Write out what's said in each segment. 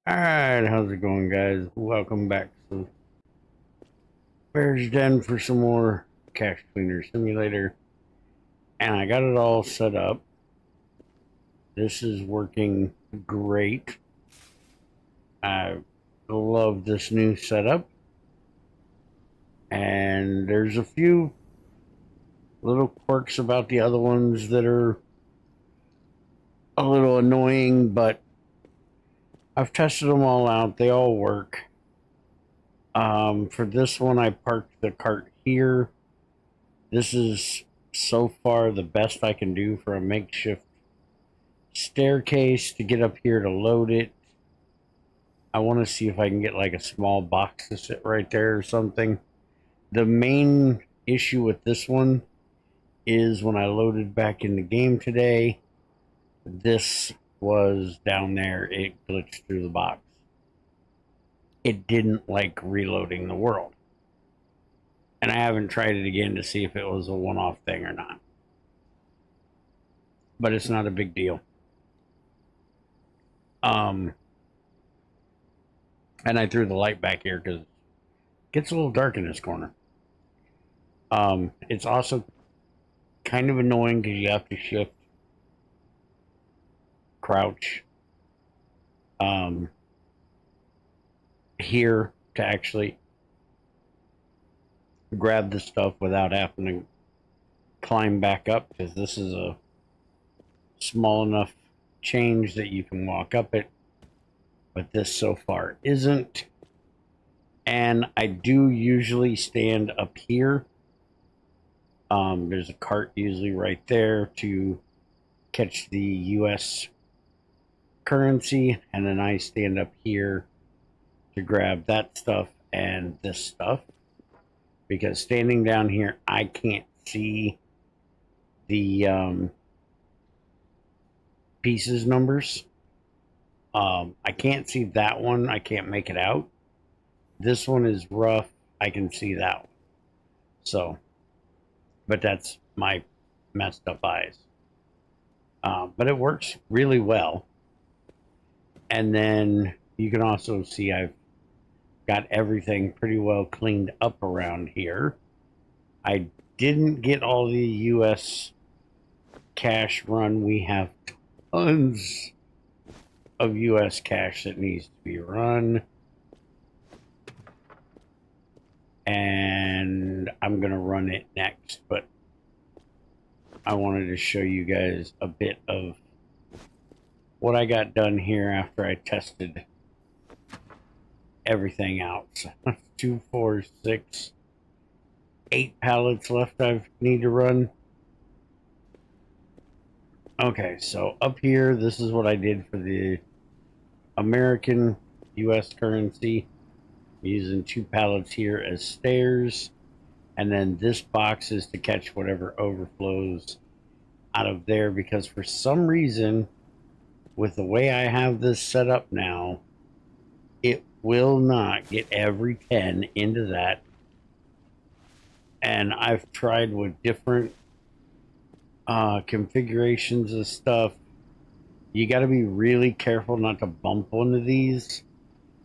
Alright, how's it going, guys? Welcome back to Bear's Den for some more Cache Cleaner Simulator. And I got it all set up. This is working great. I love this new setup. And there's a few little quirks about the other ones that are a little annoying, but I've tested them all out. They all work. For this one, I parked the cart here. This is so far the best I can do for a makeshift staircase to get up here to load it. I want to see if I can get like a small box to sit right there or something. The main issue with this one is when I loaded back in the game today, this was down there. It glitched through the box. It didn't like reloading the world. And I haven't tried it again to see if it was a one-off thing or not. But it's not a big deal. And I threw the light back here because it gets a little dark in this corner. It's also kind of annoying because you have to shift, crouch, here to actually grab the stuff without having to climb back up, because this is a small enough change that you can walk up it, but this so far isn't. And I do usually stand up here. There's a cart usually right there to catch the US currency, and then I stand up here to grab that stuff and this stuff, because standing down here I can't see the pieces numbers. I can't see that one. I can't make it out. This one is rough. I can see that one. So, but that's my messed up eyes. But it works really well. And then you can also see I've got everything pretty well cleaned up around here. I didn't get all the US cache run. We have tons of US cache that needs to be run. And I'm going to run it next, but I wanted to show you guys a bit of what I got done here after I tested everything out. So 2, 4, 6, 8 pallets left I need to run. Okay, so up here, this is what I did for the American US currency. I'm using 2 pallets here as stairs, and then this box is to catch whatever overflows out of there, because for some reason, with the way I have this set up now, it will not get every 10 into that. And I've tried with different configurations of stuff. You got to be really careful not to bump one of these,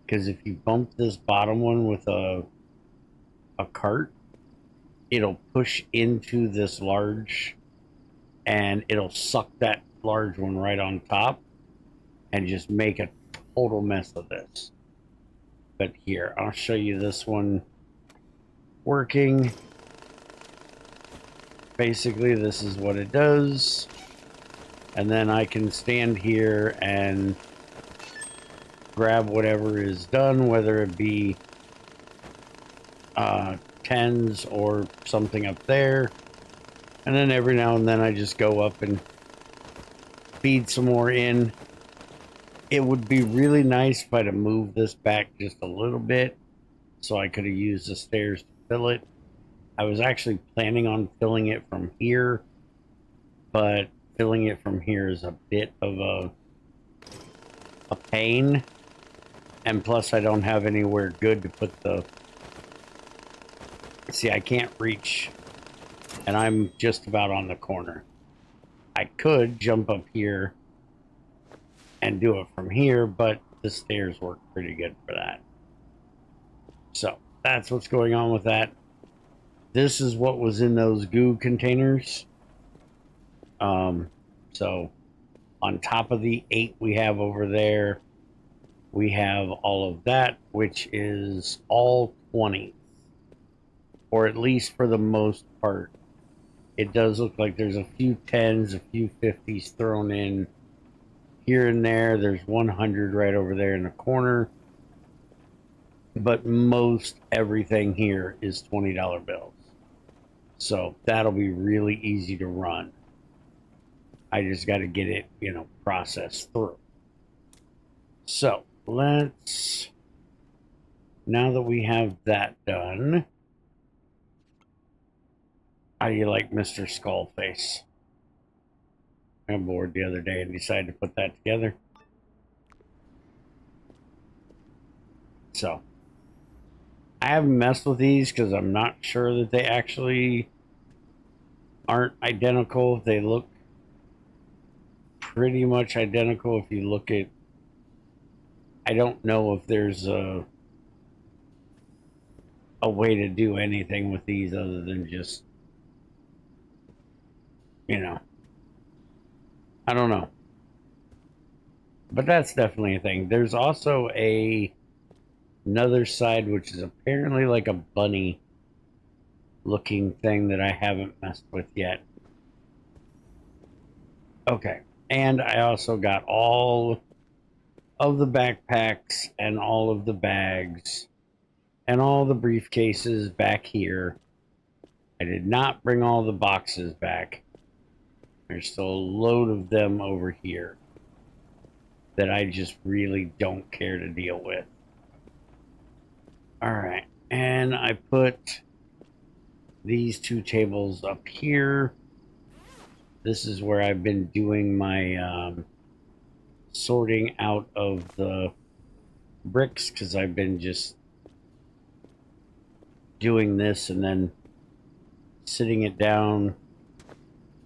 because if you bump this bottom one with a cart, it'll push into this large and it'll suck that large one right on top and just make a total mess of this. But here, I'll show you this one working. Basically, this is what it does. And then I can stand here and grab whatever is done, whether it be tens or something up there. And then every now and then I just go up and feed some more in. It would be really nice if I had move this back just a little bit so I could have used the stairs to fill it. I was actually planning on filling it from here, but filling it from here is a bit of a pain. And plus I don't have anywhere good to put the... See, I can't reach, and I'm just about on the corner. I could jump up here and do it from here, but the stairs work pretty good for that. So that's what's going on with that. This is what was in those goo containers. So on top of the 8 we have over there, we have all of that, which is all 20s, or at least for the most part. It does look like there's a few 10s, a few 50s thrown in here and there. There's 100 right over there in the corner, but most everything here is $20 bills. So that'll be really easy to run. I just got to get it, processed through. So let's, now that we have that done, how do you like Mr. Skullface? I got bored the other day and decided to put that together. So I haven't messed with these because I'm not sure that they actually aren't identical. They look pretty much identical if you look at, I don't know if there's a way to do anything with these other than just, I don't know. But that's definitely a thing. There's also another side which is apparently like a bunny looking thing that I haven't messed with yet. Okay. And I also got all of the backpacks and all of the bags and all the briefcases back here. I did not bring all the boxes back. There's still a load of them over here that I just really don't care to deal with. All right. And I put these 2 tables up here. This is where I've been doing my sorting out of the bricks because I've been just doing this and then sitting it down.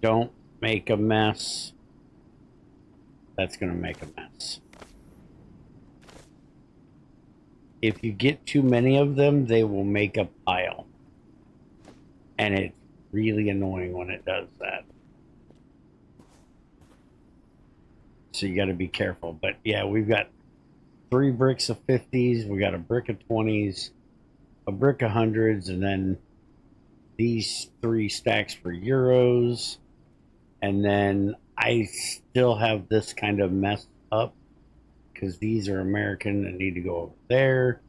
Don't make a mess. That's going to make a mess. If you get too many of them, they will make a pile. And it's really annoying when it does that. So you got to be careful. But yeah, we've got 3 bricks of 50s. We got a brick of 20s, a brick of 100s, and then these 3 stacks for euros. And then I still have this kind of messed up because these are American and need to go over there.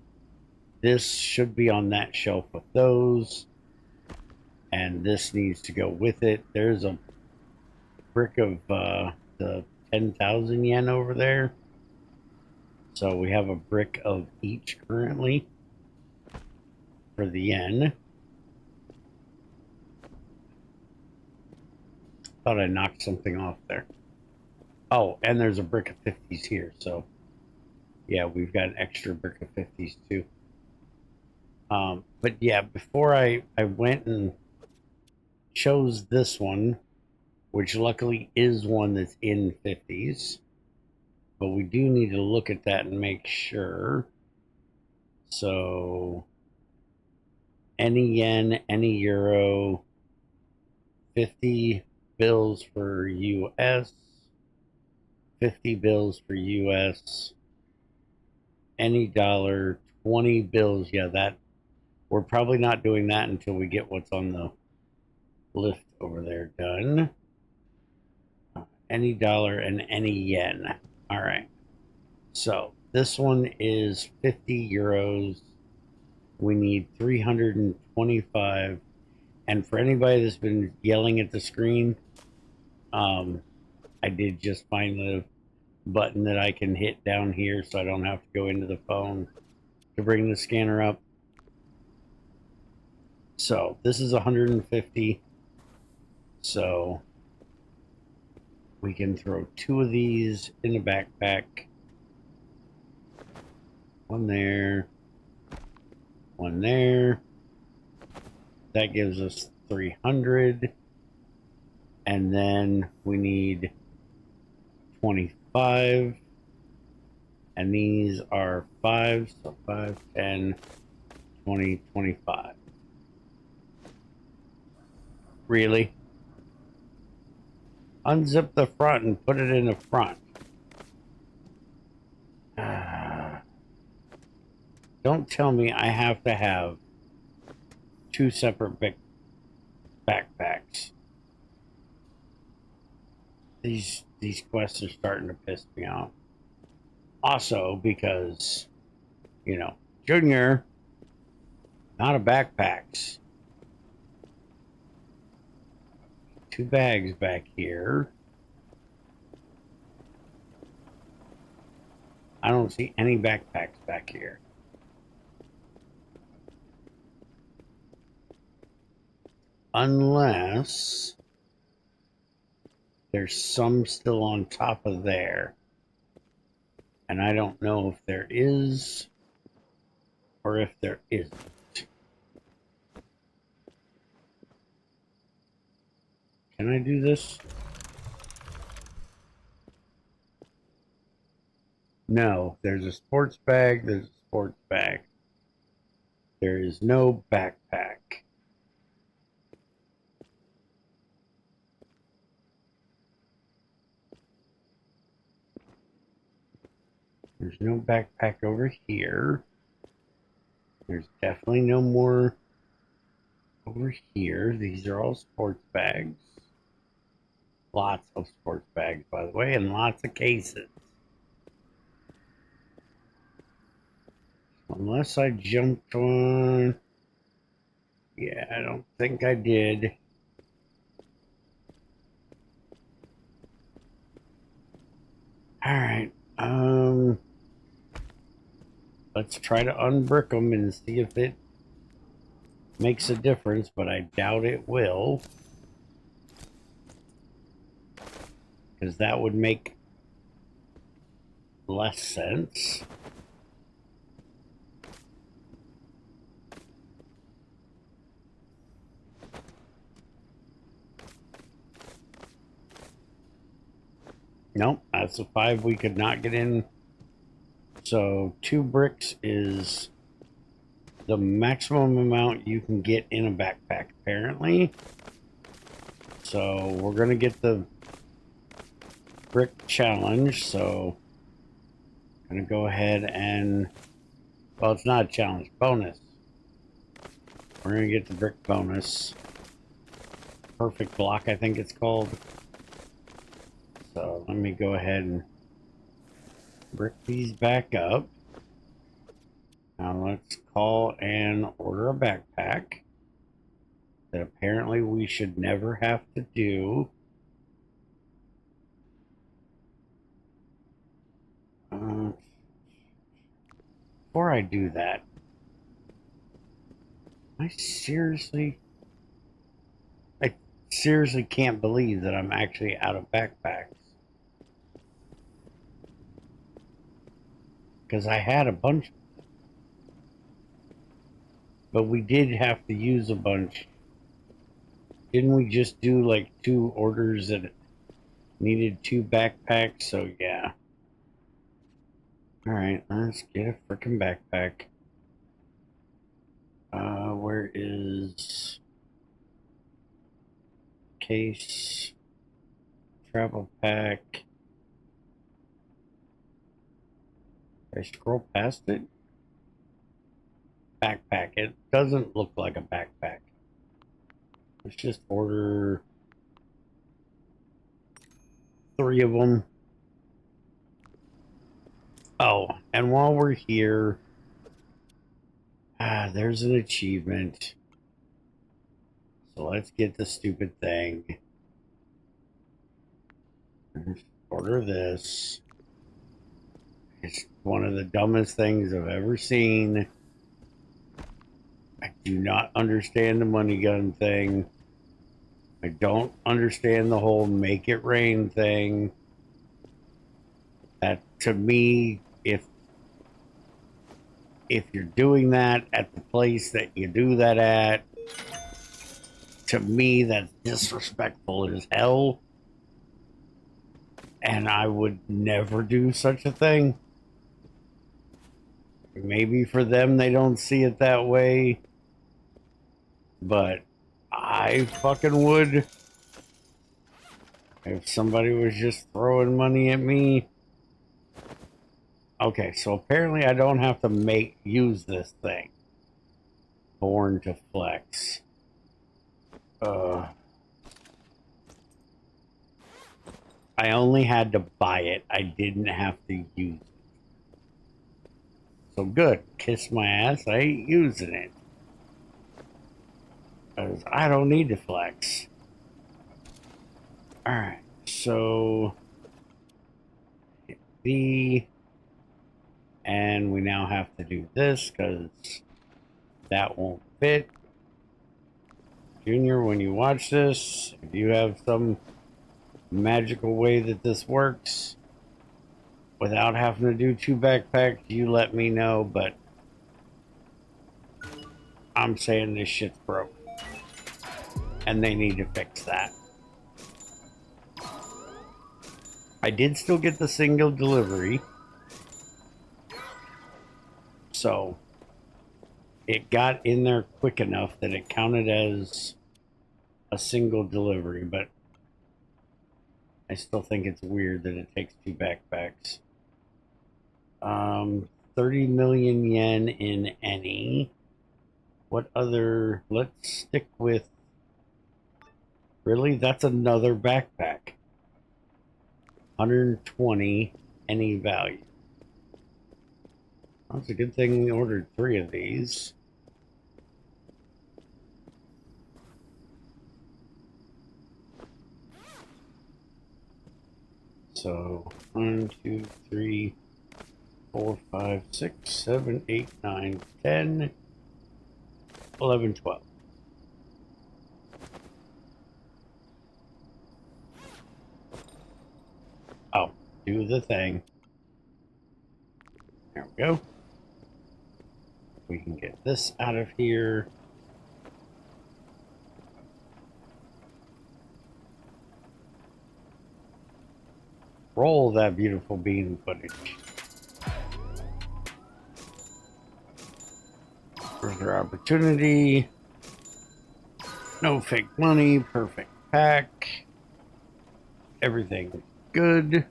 This should be on that shelf with those. And this needs to go with it. There's a brick of the 10,000 yen over there. So we have a brick of each currently for the yen. Thought I knocked something off there. Oh, and there's a brick of 50s here. So yeah, we've got an extra brick of 50s too. But yeah, before I went and chose this one, which luckily is one that's in 50s, but we do need to look at that and make sure. So any yen, any euro, 50 bills for US, 50 bills for US, any dollar, 20 bills. Yeah, that we're probably not doing that until we get what's on the lift over there done. Any dollar and any yen. All right. So this one is 50 euros. We need 325. And for anybody that's been yelling at the screen, I did just find the button that I can hit down here so I don't have to go into the phone to bring the scanner up. So this is 150. So we can throw 2 of these in the backpack. One there. One there. That gives us 300. And then we need 25. And these are 5, so 5, 10, 20, 25. Really? Unzip the front and put it in the front. Don't tell me I have to have 2 separate big backpacks. These quests are starting to piss me off. Also because, you know, Junior, not a backpacks. 2 bags back here. I don't see any backpacks back here. Unless there's some still on top of there. And I don't know if there is or if there isn't. Can I do this? No, there's a sports bag, there's a sports bag. There is no backpack. There's no backpack over here. There's definitely no more over here. These are all sports bags. Lots of sports bags, by the way, and lots of cases. Unless I jumped on. Yeah, I don't think I did. Alright, let's try to unbrick them and see if it makes a difference, but I doubt it will. Because that would make less sense. Nope, that's a 5 we could not get in. So 2 bricks is the maximum amount you can get in a backpack, apparently. So we're going to get the brick challenge. So I'm going to go ahead and, well, it's not a challenge, bonus. We're going to get the brick bonus. Perfect block, I think it's called. So let me go ahead and brick these back up. Now let's call and order a backpack that apparently we should never have to do. Before I do that, I seriously can't believe that I'm actually out of backpacks. Because I had a bunch. But we did have to use a bunch. Didn't we just do like 2 orders that needed 2 backpacks? So yeah. Alright, let's get a freaking backpack. Where is case, travel pack? Did I scroll past it? Backpack. It doesn't look like a backpack. Let's just order 3 of them. Oh, and while we're here, there's an achievement. So let's get the stupid thing. Order this. It's one of the dumbest things I've ever seen. I do not understand the money gun thing. I don't understand the whole make it rain thing. That, to me, if you're doing that at the place that you do that at, to me that's disrespectful as hell. And I would never do such a thing. maybe for them they don't see it that way, but I fucking would if somebody was just throwing money at me. Okay, so apparently I don't have to use this thing. Born to flex. I only had to buy it. I didn't have to use it. So good. Kiss my ass. I ain't using it. Because I don't need to flex. Alright. So hit B. And we now have to do this because that won't fit. Junior, when you watch this, if you have some magical way that this works without having to do 2 backpacks, you let me know, but I'm saying this shit's broke and they need to fix that. I did still get the single delivery, so it got in there quick enough that it counted as a single delivery, but I still think it's weird that it takes 2 backpacks. 30 million yen in any. What other? Let's stick with. Really? That's another backpack. 120 any value. That's a good thing we ordered 3 of these. So 1, 2, 3, 4, 5, 6, 7, 8, 9, 10, 11, 12. Oh, do the thing. There we go. We can get this out of here. Roll that beautiful bean footage. Further opportunity. No fake money. Perfect pack. Everything good.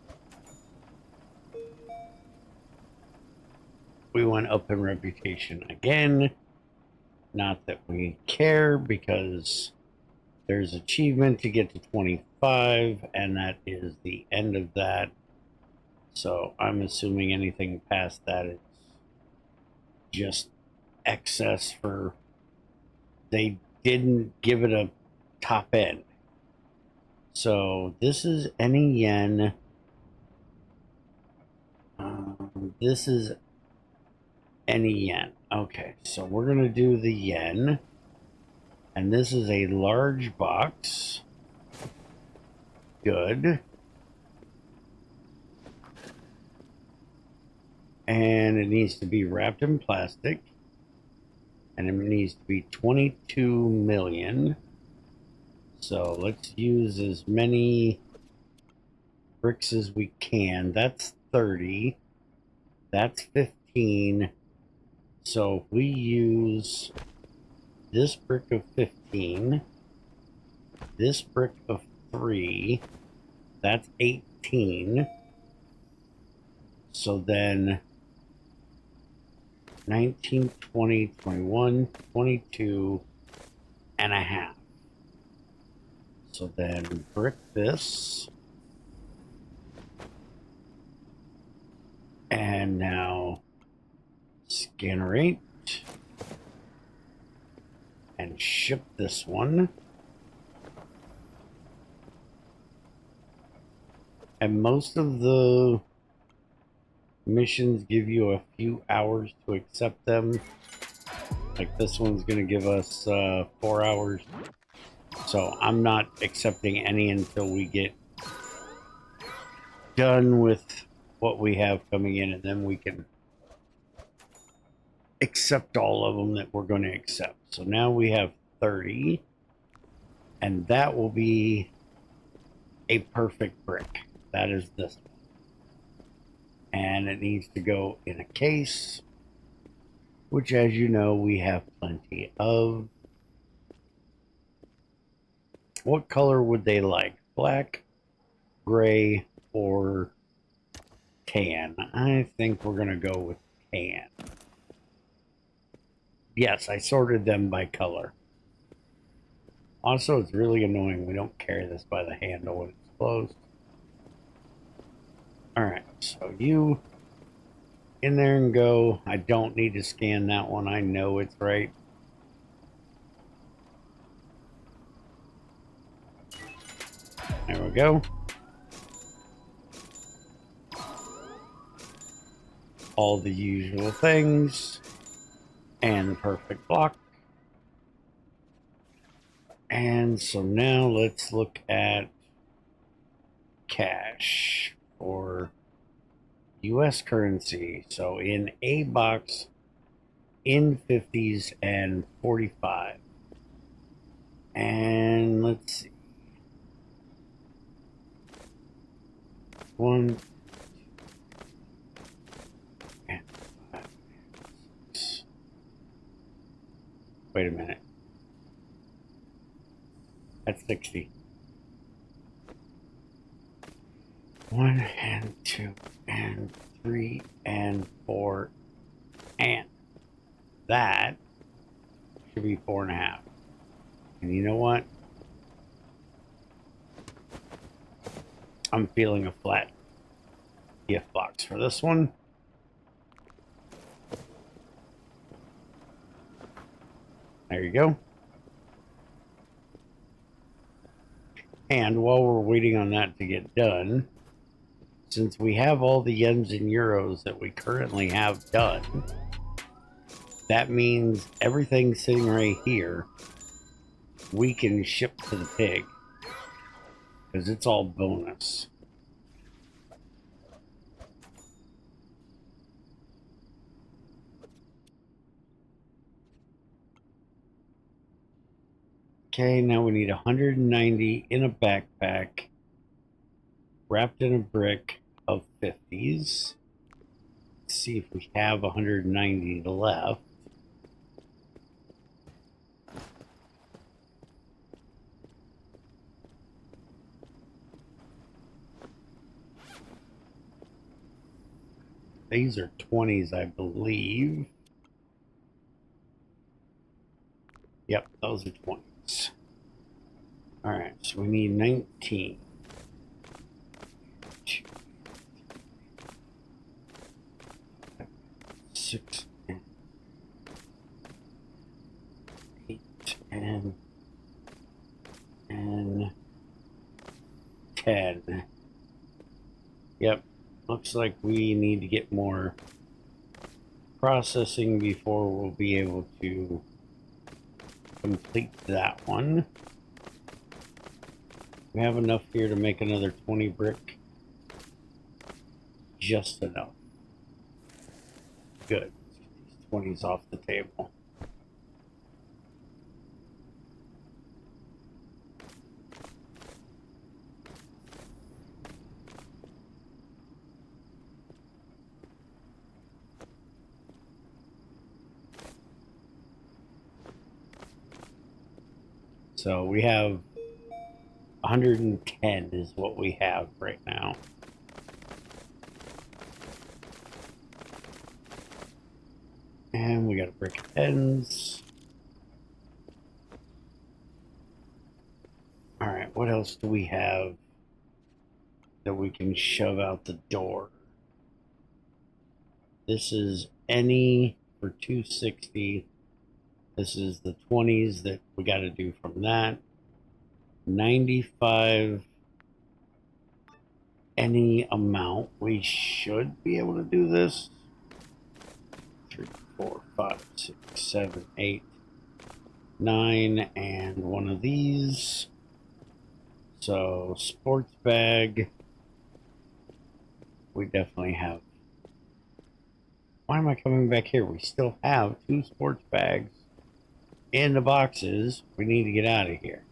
We went up in reputation again. Not that we care because there's achievement to get to 25 and that is the end of that. So I'm assuming anything past that is just excess for they didn't give it a top end. So this is any yen. This is any yen. Okay, so we're gonna do the yen, and this is a large box. Good. And it needs to be wrapped in plastic, and it needs to be 22 million. So let's use as many bricks as we can. That's 30. That's 15. So if we use this brick of 15, this brick of 3, that's 18. So then 19, 20, 21, 22 and a half. So then brick this. And now scannerate and ship this one. And most of the missions give you a few hours to accept them. Like this one's going to give us 4 hours. So I'm not accepting any until we get done with what we have coming in, and then we can accept all of them that we're going to accept. So now we have 30, and that will be a perfect brick. That is this one. And it needs to go in a case. which, as you know, we have plenty of. What color would they like? Black, gray, or tan? I think we're going to go with tan. Yes, I sorted them by color. Also, it's really annoying we don't carry this by the handle when it's closed. All right, so you in there and go. I don't need to scan that one. I know it's right. There we go. All the usual things and the perfect block. And so now let's look at cash for US currency. So in A box, in 50s and 45. And let's see. One, and five, six. Wait a minute. That's 60. 1 and 2 and 3 and 4, and that should be 4.5. And you know what? I'm feeling a flat gift box for this one. There you go. And while we're waiting on that to get done, since we have all the yens and euros that we currently have done, that means everything sitting right here we can ship to the pig because it's all bonus. Okay, now we need 190 in a backpack wrapped in a brick of 50s. Let's see if we have 190 left. These are 20s, I believe. Yep, those are 20s. All right, so we need 19. 2, 6, and 8, and 10. Yep, looks like we need to get more processing before we'll be able to complete that one. We have enough here to make another 20 brick. Just enough. Good. Let's get these 20s off the table. So we have 110 is what we have right now. And we got a brick of ends. All right, what else do we have that we can shove out the door? This is any for 260. This is the 20s that we got to do from that. 95, any amount. We should be able to do this. 3, 4, 5, 6, 7, 8, 9, and one of these. So, sports bag. We definitely have. Why am I coming back here? We still have 2 sports bags in the boxes. We need to get out of here.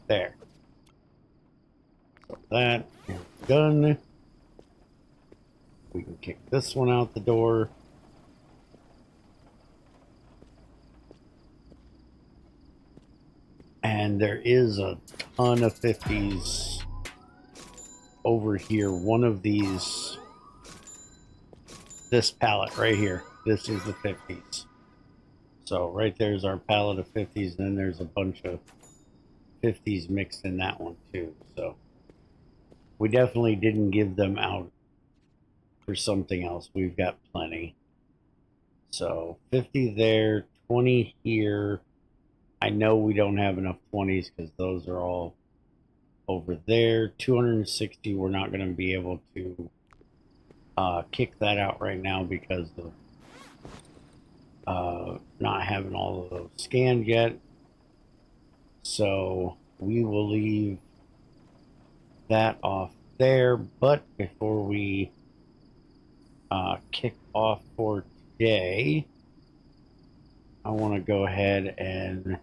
There. So that is done. We can kick this one out the door. And there is a ton of 50s over here. One of these, this pallet right here, this is the 50s. So right there's our pallet of 50s, and then there's a bunch of 50s mixed in that one too. So we definitely didn't give them out for something else. We've got plenty. So 50 there, 20 here. I know we don't have enough 20s because those are all over there. 260, we're not going to be able to kick that out right now because of not having all of those scanned yet. So we will leave that off there. But before we kick off for today, I want to go ahead and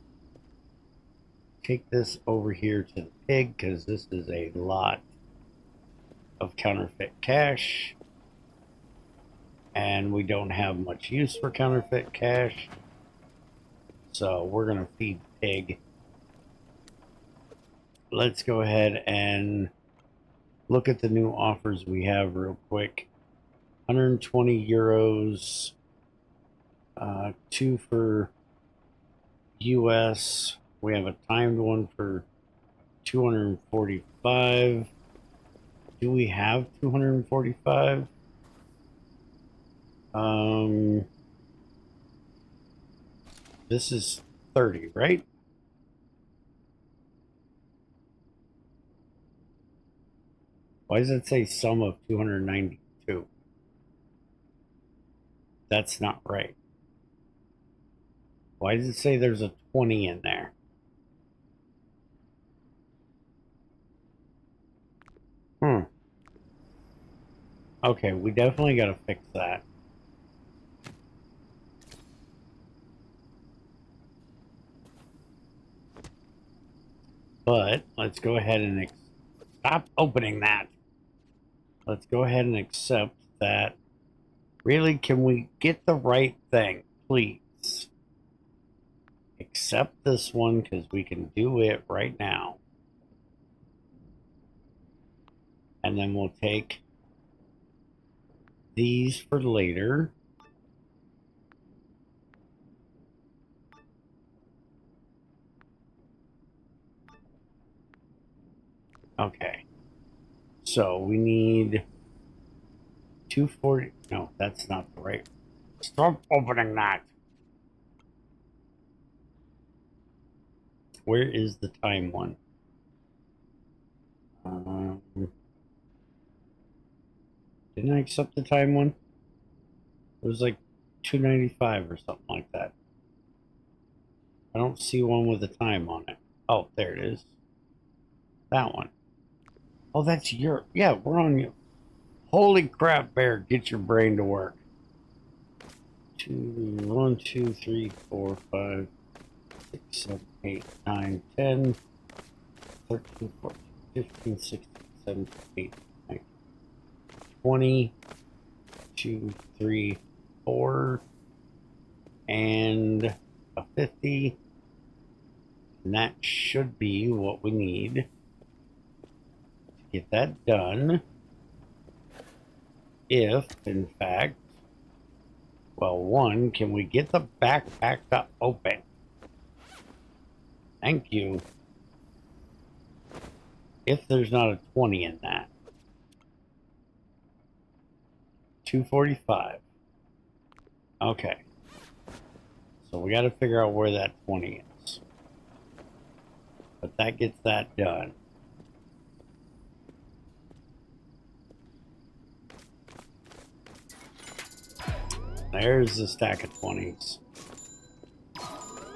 take this over here to the pig because this is a lot of counterfeit cash, and we don't have much use for counterfeit cash, so we're gonna feed the pig. Let's go ahead and look at the new offers we have real quick. 120 euros, 2 for US. We have a timed one for 245. Do we have 245? This is 30, right? Why does it say sum of 292? That's not right. Why does it say there's a 20 in there? Okay, we definitely got to fix that. But let's go ahead and stop opening that. Let's go ahead and accept that. Really, can we get the right thing, please? Accept this one because we can do it right now. And then we'll take these for later. Okay. So we need 240. No, that's not the right. Stop opening that. Where is the time one? Didn't I accept the time one? It was like 295 or something like that. I don't see one with a time on it. Oh, there it is. That one. Oh, that's your. Yeah, we're on you. Holy crap, Bear! Get your brain to work. 1, 2, 3, 4, 5, 6, 7, 8, 9, 10, 13, 14, 15, 16, 17, 18, 19, 20, 2, 3, 4, and a 50. And that should be what we need to get that done. If, in fact, well, one, can we get the backpack to open? Thank you. If there's not a 20 in that. 245. Okay. So we got to figure out where that 20 is. But that gets that done. There's the stack of 20s.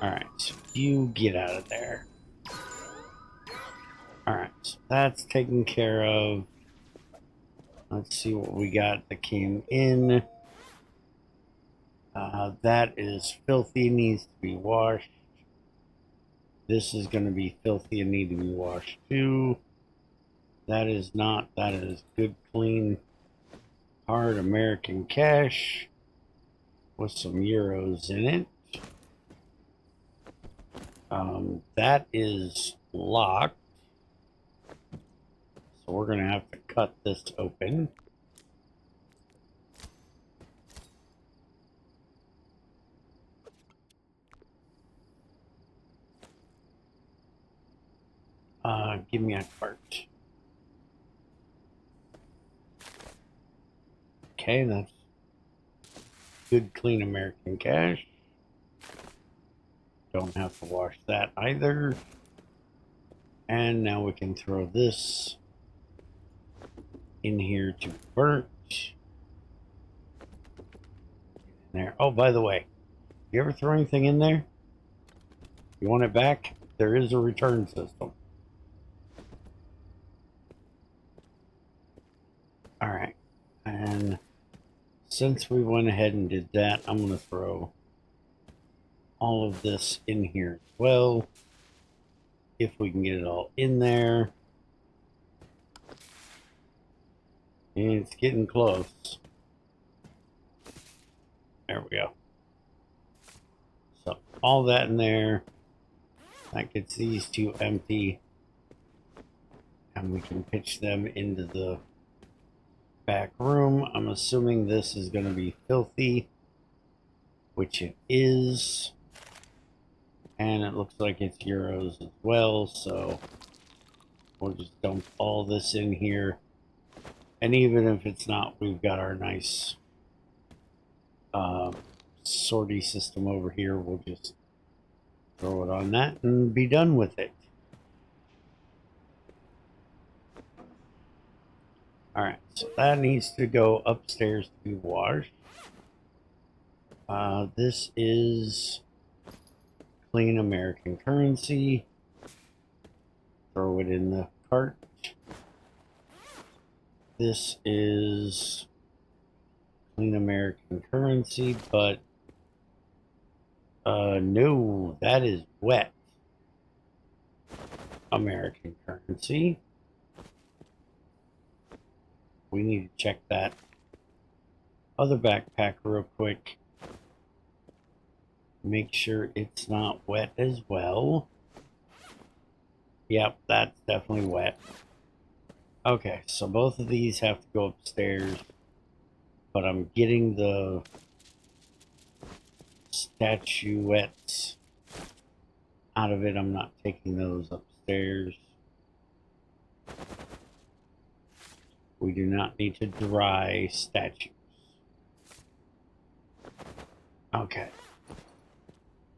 Alright, so you get out of there. Alright, so that's taken care of. Let's see what we got that came in. That is filthy, needs to be washed. This is going to be filthy and need to be washed too. That is not. That is good, clean, hard American cash with some euros in it. That is locked. So we're going to have to cut this open. Give me a cart. Okay, that's good, clean American cash. Don't have to wash that either. And now we can throw this in here to burnt. There. Oh, by the way, you ever throw anything in there? You want it back? There is a return system. All right. And since we went ahead and did that, I'm going to throw all of this in here as well. If we can get it all in there. And it's getting close. There we go. So all that in there. That gets these two empty. And we can pitch them into the back room. I'm assuming this is going to be filthy, which it is. And it looks like it's euros as well. So we'll just dump all this in here. And even if it's not, we've got our nice sortie system over here. We'll just throw it on that and be done with it. Alright, so that needs to go upstairs to be washed. This is clean American currency. Throw it in the cart. This is clean American currency, but no, that is wet American currency. We need to check that other backpack real quick. Make sure it's not wet as well. Yep, that's definitely wet. Okay, so both of these have to go upstairs, but I'm getting the statuettes out of it. I'm not taking those upstairs. We do not need to dry statues. Okay.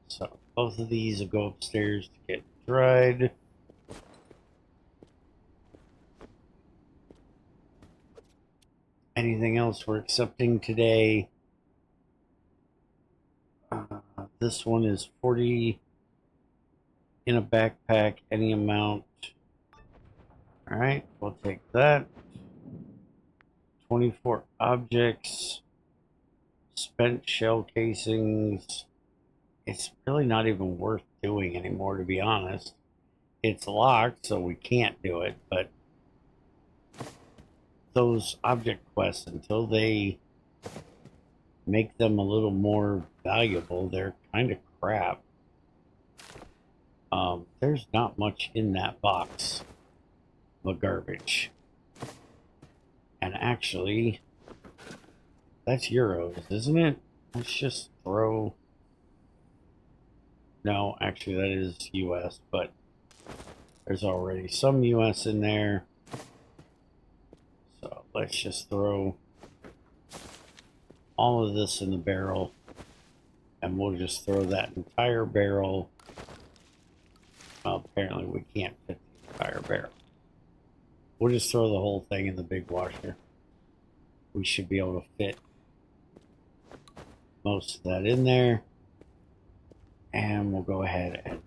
So both of these will go upstairs to get dried. Anything else we're accepting today? This one is 40 in a backpack, any amount. All right, we'll take that. 24 objects, spent shell casings. It's really not even worth doing anymore, to be honest. It's locked, so we can't do it, but those object quests, until they make them a little more valuable, they're kind of crap. There's not much in that box but garbage. And actually, that's euros, isn't it? Let's just throw... No, actually that is US, but there's already some US in there. So let's just throw all of this in the barrel, and we'll just throw that entire barrel. Well, apparently we can't fit the entire barrel. We'll just throw the whole thing in the big washer. We should be able to fit most of that in there. And we'll go ahead and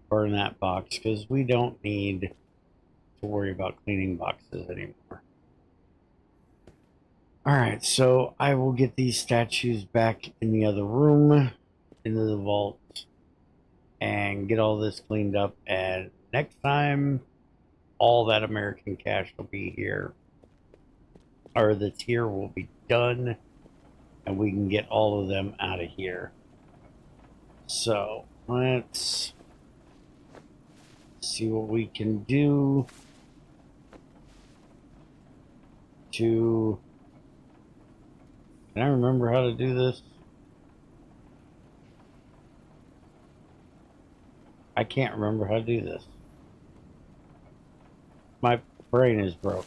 burn that box because we don't need to worry about cleaning boxes anymore. Alright, so I will get these statues back in the other room, into the vault, and get all this cleaned up. And next time, all that American cash will be here, or the tier will be done, and we can get all of them out of here. So Let's see what we can do to... Can I remember how to do this? I can't remember how to do this. My brain is broke.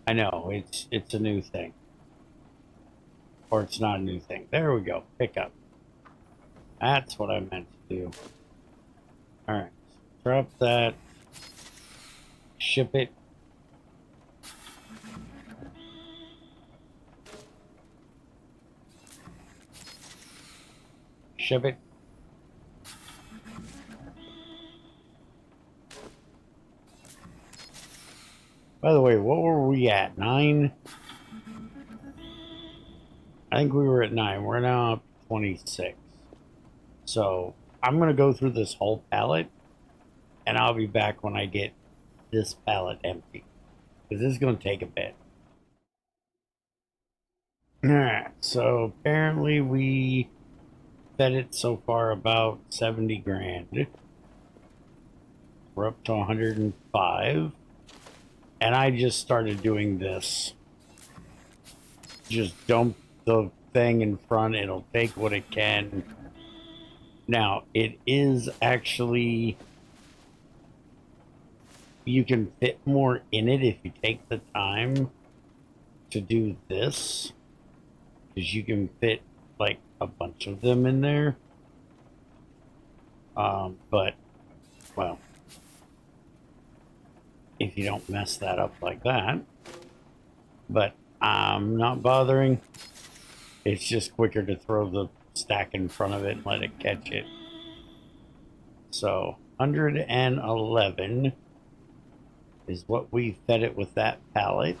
I know, it's a new thing. Or it's not a new thing. There we go. Pick up. That's what I meant to do. Alright. Drop that. Ship it. Ship it. By the way, what were we at? 9? I think we were at 9. We're now up to 26. So I'm going to go through this whole pallet, and I'll be back when I get this pallet empty. Because this is going to take a bit. Alright, so apparently we fed it so far about 70 grand. We're up to 105. And I just started doing this. Just dump the thing in front. It'll take what it can. Now, it is actually... You can fit more in it if you take the time to do this. Because you can fit, like, a bunch of them in there. But, well... if you don't mess that up like that. But I'm not bothering. It's just quicker to throw the stack in front of it and let it catch it. So 111 is what we fed it with that pallet.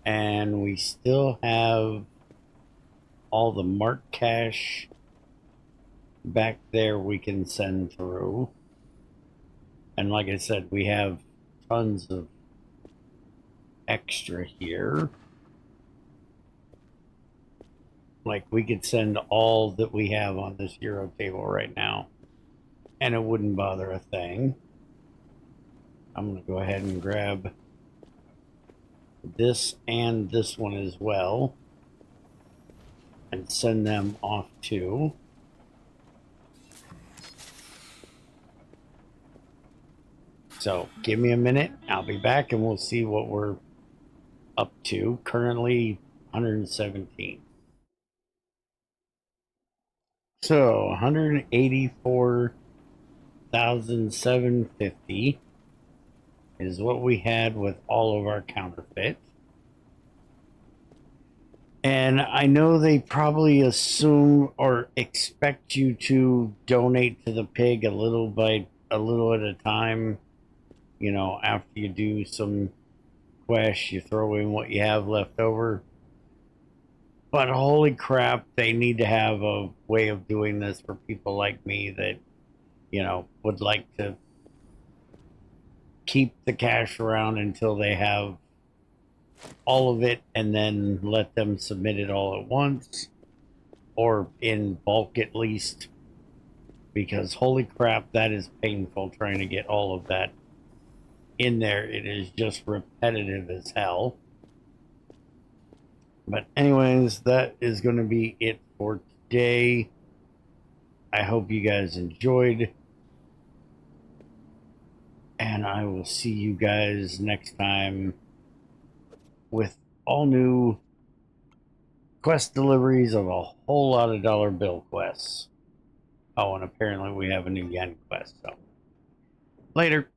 And we still have all the marked cash back there we can send through. And like I said, we have tons of extra here. Like, we could send all that we have on this Euro table right now, and it wouldn't bother a thing. I'm going to go ahead and grab this and this one as well, and send them off too. So give me a minute, I'll be back and we'll see what we're up to. Currently 117. So 184,750 is what we had with all of our counterfeit. And I know they probably assume or expect you to donate to the pig a little at a time. You know, after you do some quests, you throw in what you have left over. But holy crap, they need to have a way of doing this for people like me that, you know, would like to keep the cash around until they have all of it and then let them submit it all at once, or in bulk at least, because holy crap, that is painful trying to get all of that in there. It is just repetitive as hell. But anyways, that is going to be it for today. I hope you guys enjoyed, and I will see you guys next time with all new quest deliveries of a whole lot of dollar bill quests. Oh, and apparently we have a new yen quest. So later.